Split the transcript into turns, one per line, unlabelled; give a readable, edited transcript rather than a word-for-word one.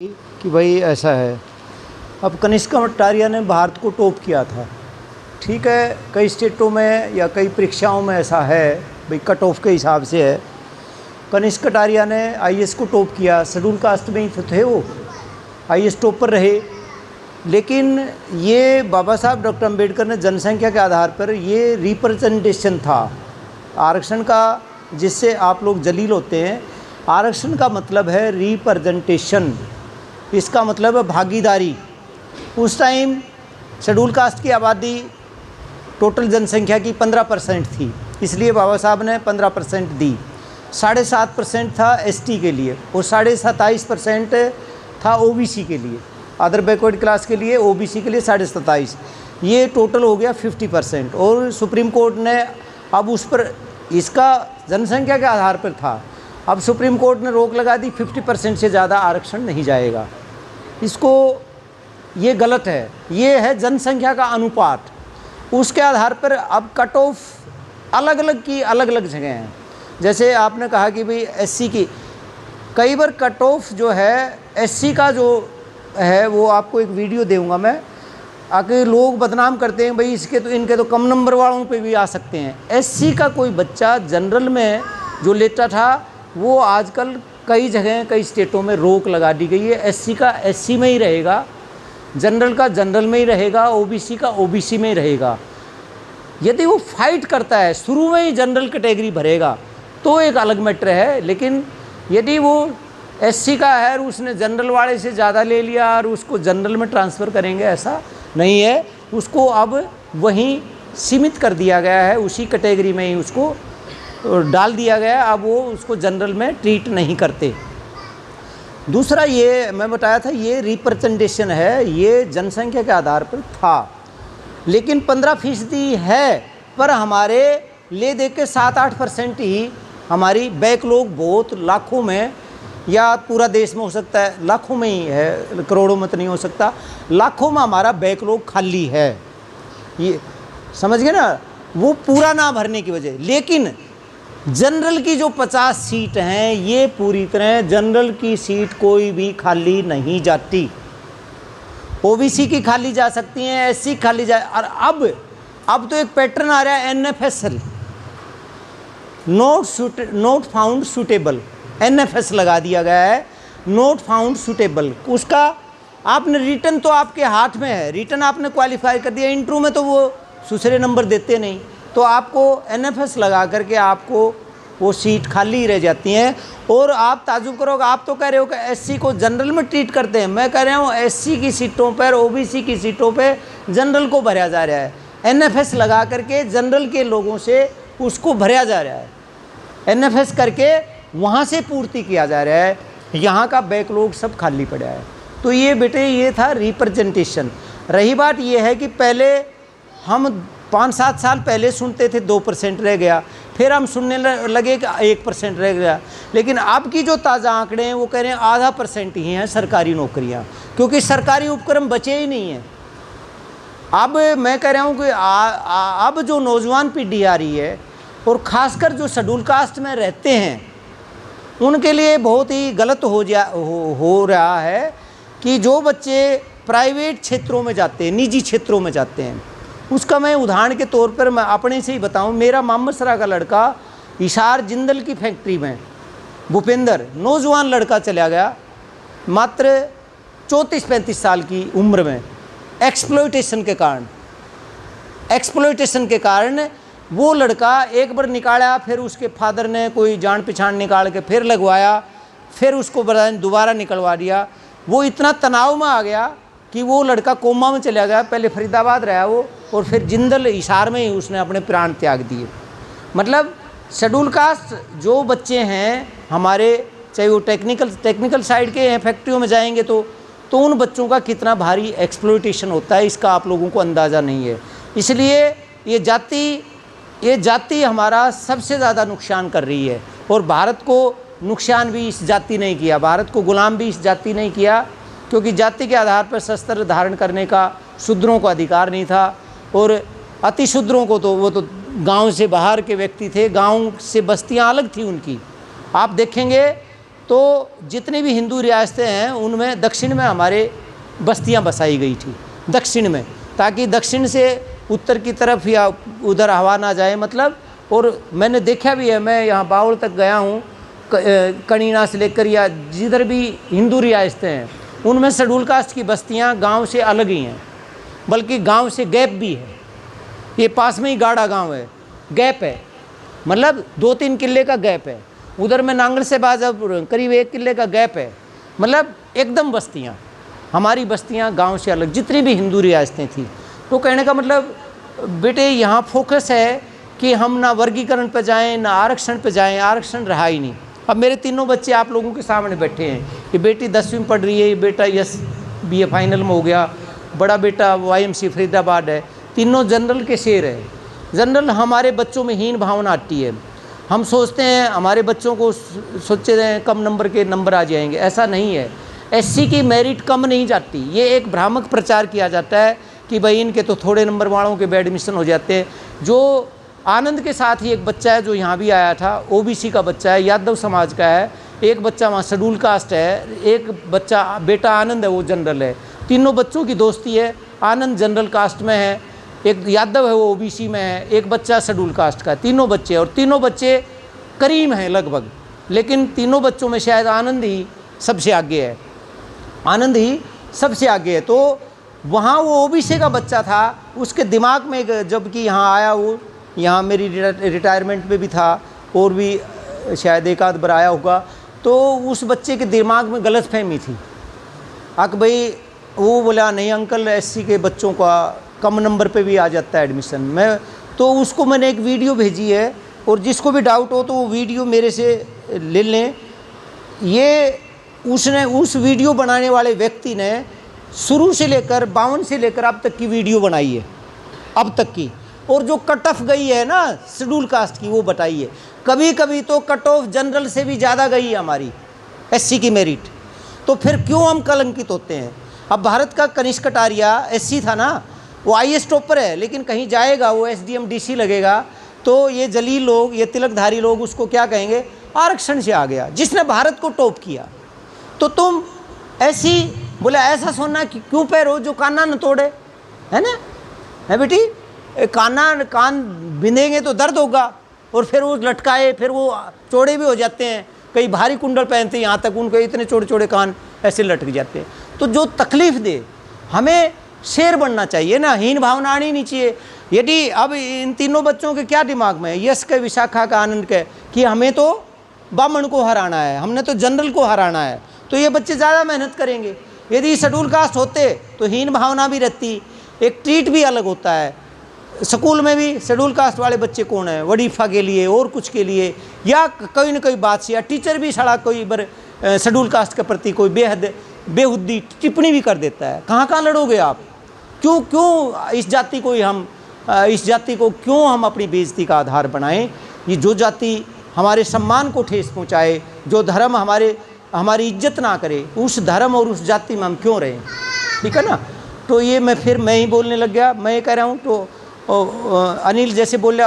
कि भाई ऐसा है। अब कनिष्क कटारिया ने भारत को टॉप किया था। ठीक है, कई स्टेटों में या कई परीक्षाओं में ऐसा है भाई, कट ऑफ के हिसाब से है। कनिष्क कटारिया ने आईएएस को टॉप किया, शेड्यूल कास्ट में ही तो थे वो, आईएएस टॉप पर रहे। लेकिन ये बाबा साहब डॉक्टर अम्बेडकर ने जनसंख्या के आधार पर ये रिप्रेजेंटेशन था आरक्षण का, जिससे आप लोग जलील होते हैं। आरक्षण का मतलब है रिप्रेजेंटेशन, इसका मतलब है भागीदारी। उस टाइम शेड्यूल कास्ट की आबादी टोटल जनसंख्या की 15% थी, इसलिए बाबा साहब ने 15% दी। 7.5% था एसटी के लिए और 27.5% था ओबीसी के लिए, अदर बैकवर्ड क्लास के लिए, ओबीसी के लिए 27.5। ये टोटल हो गया 50%। और सुप्रीम कोर्ट ने अब उस पर, इसका जनसंख्या के आधार पर था, अब सुप्रीम कोर्ट ने रोक लगा दी, 50% से ज़्यादा आरक्षण नहीं जाएगा। इसको, ये गलत है, ये है जनसंख्या का अनुपात। उसके आधार पर अब कट ऑफ अलग अलग की अलग अलग जगह हैं। जैसे आपने कहा कि भाई एससी की, कई बार कट ऑफ जो है एससी का जो है वो आपको एक वीडियो दूंगा मैं, आके लोग बदनाम करते हैं भाई इसके तो, इनके तो कम नंबर वालों पे भी आ सकते हैं। एससी का कोई बच्चा जनरल में जो लेता था वो आजकल कई जगह कई स्टेटों में रोक लगा दी गई है। एससी का एससी में ही रहेगा, जनरल का जनरल में ही रहेगा, ओबीसी का ओबीसी में ही रहेगा। यदि वो फाइट करता है, शुरू में ही जनरल कैटेगरी भरेगा तो एक अलग मैटर है। लेकिन यदि वो एससी का है और उसने जनरल वाले से ज़्यादा ले लिया और उसको जनरल में ट्रांसफ़र करेंगे, ऐसा नहीं है। उसको अब वहीं सीमित कर दिया गया है, उसी कैटेगरी में ही उसको डाल दिया गया। अब वो उसको जनरल में ट्रीट नहीं करते। दूसरा, ये मैं बताया था, ये रिप्रेजेंटेशन है, ये जनसंख्या के आधार पर था। लेकिन 15% है, पर हमारे ले दे के 7-8% ही हमारी बैकलॉग, बहुत लाखों में, या पूरा देश में हो सकता है, लाखों में ही है, करोड़ों में तो नहीं हो सकता, लाखों में हमारा बैकलॉग खाली है। ये समझ गए ना, वो पूरा ना भरने की वजह। लेकिन जनरल की जो 50 सीट हैं, ये पूरी तरह जनरल की सीट कोई भी खाली नहीं जाती। ओबीसी की खाली जा सकती हैं, एससी खाली जा। और अब तो एक पैटर्न आ रहा है एनएफएसएल, नॉट फाउंड सूटेबल, एनएफएस लगा दिया गया है, नॉट फाउंड सूटेबल। उसका आपने रिटर्न तो आपके हाथ में है, रिटर्न आपने क्वालिफाई कर दिया, इंटरव्यू में तो वो दूसरे नंबर देते नहीं, तो आपको एनएफएस लगा करके आपको वो सीट खाली रह जाती हैं। और आप ताजुब करोगे, आप तो कह रहे हो कि एससी को जनरल में ट्रीट करते हैं, मैं कह रहा हूँ एससी की सीटों पर, ओबीसी की सीटों पर जनरल को भरा जा रहा है। एनएफएस लगा करके जनरल के लोगों से उसको भरा जा रहा है, एनएफएस करके वहाँ से पूर्ति किया जा रहा है। यहाँ का बैकलॉग सब खाली पड़ा है। तो ये बेटे, ये था रिप्रेजेंटेशन। रही बात ये है कि पहले हम 5-7 साल पहले सुनते थे 2% रह गया, फिर हम सुनने लगे कि 1% रह गया। लेकिन अब की जो ताज़ा आंकड़े हैं वो कह रहे हैं 0.5% ही हैं सरकारी नौकरियां, क्योंकि सरकारी उपक्रम बचे ही नहीं हैं। अब मैं कह रहा हूँ कि अब जो नौजवान पीढ़ी आ रही है, और ख़ासकर जो शेड्यूल कास्ट में रहते हैं, उनके लिए बहुत ही गलत हो रहा है कि जो बच्चे प्राइवेट क्षेत्रों में जाते हैं, निजी क्षेत्रों में जाते हैं। उसका मैं उदाहरण के तौर पर मैं अपने से ही बताऊं, मेरा मोहम्मद सरा का लड़का हिसार जिंदल की फैक्ट्री में, भूपेंद्र, नौजवान लड़का चला गया मात्र 34-35 साल की उम्र में, एक्सप्लॉयटेशन के कारण वो लड़का एक बार निकाला, फिर उसके फादर ने कोई जान पहचान निकाल के फिर लगवाया, फिर उसको दोबारा निकलवा दिया। वो इतना तनाव में आ गया कि वो लड़का कोमा में चला गया। पहले फरीदाबाद रहा वो, और फिर जिंदल हिसार में ही उसने अपने प्राण त्याग दिए। मतलब शेड्यूल कास्ट जो बच्चे हैं हमारे, चाहे वो टेक्निकल साइड के हैं, फैक्ट्रियों में जाएंगे तो उन बच्चों का कितना भारी एक्सप्लॉयटेशन होता है, इसका आप लोगों को अंदाज़ा नहीं है। इसलिए ये जाति हमारा सबसे ज़्यादा नुकसान कर रही है। और भारत को नुकसान भी इस जाति नहीं किया, भारत को गुलाम भी इस जाति नहीं किया, क्योंकि जाति के आधार पर शस्त्र धारण करने का शूद्रों को अधिकार नहीं था। और अति शूद्रों को तो वो तो गांव से बाहर के व्यक्ति थे, गांव से बस्तियां अलग थी उनकी। आप देखेंगे तो जितनी भी हिंदू रियासतें हैं उनमें दक्षिण में हमारे बस्तियां बसाई गई थी, दक्षिण में, ताकि दक्षिण से उत्तर की तरफ या उधर हवा ना जाए मतलब। और मैंने देखा भी है, मैं यहाँ बावल तक गया हूँ, कनीना से लेकर या जिधर भी हिंदू रियासतें हैं उनमें शेड्यूल कास्ट की बस्तियाँ गांव से अलग ही हैं, बल्कि गांव से गैप भी है। ये पास में ही गाड़ा गांव है, गैप है, मतलब 2-3 किले का गैप है। उधर में नांगल से बाजब करीब 1 किले का गैप है, मतलब एकदम बस्तियाँ, हमारी बस्तियाँ गांव से अलग, जितनी भी हिंदू रियासतें थी। तो कहने का मतलब बेटे यहाँ फोकस है कि हम ना वर्गीकरण पे जाएं ना आरक्षण पे जाएं, आरक्षण रहा ही नहीं। अब मेरे तीनों बच्चे आप लोगों के सामने बैठे हैं, ये बेटी 10वीं में पढ़ रही है, ये बेटा BA फाइनल में हो गया, बड़ा बेटा YMC फरीदाबाद है, तीनों जनरल के शेर है। जनरल हमारे बच्चों में हीन भावना आती है, हम सोचते हैं हमारे बच्चों को सोचे हैं कम नंबर के नंबर आ जाएंगे, ऐसा नहीं है। SC की मेरिट कम नहीं जाती, ये एक भ्रामक प्रचार किया जाता है कि भाई इनके तो थोड़े नंबर वालों के एडमिशन हो जाते हैं। जो आनंद के साथ ही एक बच्चा है जो यहाँ भी आया था, OBC का बच्चा है, यादव समाज का है, एक बच्चा वहाँ शेड्यूल कास्ट है, एक बच्चा बेटा आनंद है वो जनरल है। तीनों बच्चों की दोस्ती है, आनंद जनरल कास्ट में है, एक यादव है वो OBC में है, एक बच्चा शेड्यूल कास्ट का है, तीनों बच्चे। और तीनों बच्चे करीम हैं लगभग, लेकिन तीनों बच्चों में शायद आनंद ही सबसे आगे है, आनंद ही सबसे आगे है। तो वहाँ वो OBC का बच्चा था, उसके दिमाग में जबकि यहाँ आया, वो यहाँ मेरी रिटायरमेंट में भी था और भी शायद एक आध बार आया होगा, तो उस बच्चे के दिमाग में गलतफहमी थी। भाई वो बोला नहीं अंकल SC के बच्चों का कम नंबर पे भी आ जाता है एडमिशन। तो उसको मैंने एक वीडियो भेजी है, और जिसको भी डाउट हो तो वो वीडियो मेरे से ले लें। ये उसने उस वीडियो बनाने वाले व्यक्ति ने शुरू से लेकर 52 से लेकर अब तक की वीडियो बनाई है, अब तक की, और जो कट ऑफ गई है ना शेड्यूल कास्ट की वो बताई है। कभी कभी तो कट ऑफ जनरल से भी ज़्यादा गई है हमारी SC की मेरिट, तो फिर क्यों हम कलंकित होते हैं। अब भारत का कनिष्क कटारिया SC था ना, वो IAS टॉपर है, लेकिन कहीं जाएगा वो SDM DC लगेगा तो ये जलील लोग, ये तिलकधारी लोग उसको क्या कहेंगे, आरक्षण से आ गया, जिसने भारत को टॉप किया। तो तुम ऐसी बोले ऐसा सोना कि क्यों पैरो जो काना न तोड़े, है ना, है बेटी, कान बिंदेंगे तो दर्द होगा, और फिर वो लटकाए, फिर वो चौड़े भी हो जाते हैं, कई भारी कुंडल पहनते हैं, यहाँ तक उनके इतने छोटे छोटे कान ऐसे लटक जाते हैं। तो जो तकलीफ दे, हमें शेर बनना चाहिए ना, हीन भावना आनी नहीं चाहिए। यदि अब इन तीनों बच्चों के क्या दिमाग में है, यश के, विशाखा का, आनंद के, कि हमें तो बामण को हराना है, हमने तो जनरल को हराना है, तो ये बच्चे ज़्यादा मेहनत करेंगे। यदि शेड्यूल कास्ट होते तो हीन भावना भी रहती, एक ट्रीट भी अलग होता है। स्कूल में भी शेड्यूल कास्ट वाले बच्चे कौन है, वजीफा के लिए और कुछ के लिए, या कोई न कोई बात से, या टीचर भी सड़ा कोई बार शेड्यूल कास्ट के प्रति कोई बेहुद्दी टिप्पणी भी कर देता है। कहाँ कहाँ लड़ोगे आप, क्यों इस जाति को क्यों हम अपनी बेइज्जती का आधार बनाएं। ये जो जाति हमारे सम्मान को ठेस पहुँचाए, जो धर्म हमारी इज्जत ना करे, उस धर्म और उस जाति में हम क्यों रहें, ठीक है ना। तो ये मैं ही बोलने लग गया। मैं ये कह रहा हूँ, तो अनिल जैसे बोल रहा